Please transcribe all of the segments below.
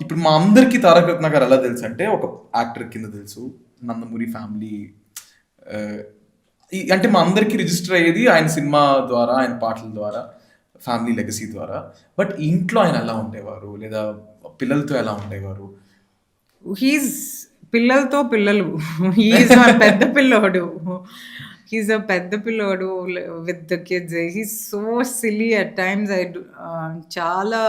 ఇప్పుడు మా అందరికి 'తారక రత్న' గారు ఎలా తెలుసంటే, ఒక యాక్టర్ కింద తెలుసు. 'నందమూరి ఫ్యామిలీ' ఆహ్, అంటే మా అందరికి రిజిస్టర్ అయ్యేది ఆయన సినిమా ద్వారా, ఆయన పాటల ద్వారా, ఫ్యామిలీ లెగసీ ద్వారా. బట్ ఇంట్లో ఆయన ఎలా ఉండేవారు? లేదా పిల్లలతో ఎలా ఉండేవారు? హీస్ పిల్లలతో పిల్లలు. హీస్ ఆ పెద్ద పిల్లోడు. హీస్ అ పెద్ద పిల్లోడు with the kids. He's so silly at times. చాలా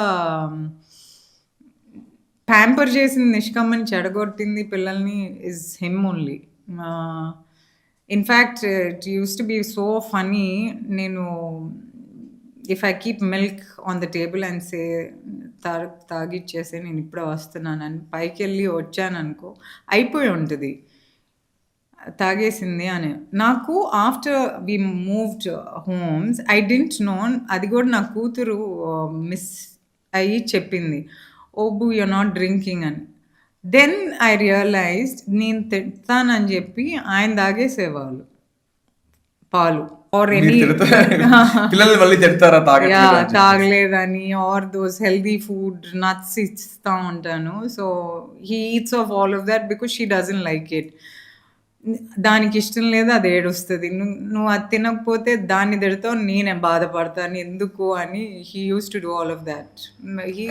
ప్యాంపర్ చేసింది నిష్కమ్మని చెడగొట్టింది పిల్లల్ని is him only. Ah, in fact it used to be so funny. నేను if I keep milk on the table and say తాగిచ్చేసేయి నేనిప్పుడే వస్తున్నానని పైకెళ్ళి వచ్చాననుకో అయిపోయి ఉంటది. తాగేసింది అని. నాకు after we moved homes I didn't know అది గూడా నా కూతురు మిస్ అయ్యి చెప్పింది. "Obu you are not drinking" అని. దెన్ ఐ రియలైజ్డ్ నేను తిడతానని జెప్పి ఆయన తాగేసేవాళ్ళు పాలు. ఆర్ మీరు ఎనీ పిల్లల్ని మళ్ళీ తిడతారా తాగట్లేదు యాహ్! అని చెప్పేసి? తాగలేదని or those healthy food nuts ఇస్తా ఉంటాను. So, he eats off all of that because she doesn't like it. దానికిష్టం లేదు అది ఏడుస్తది. నువ్వు అది తినకపోతే దాన్ని తిడతావు నేనే బాధపడతాను ఎందుకు అని he used to do all of that. He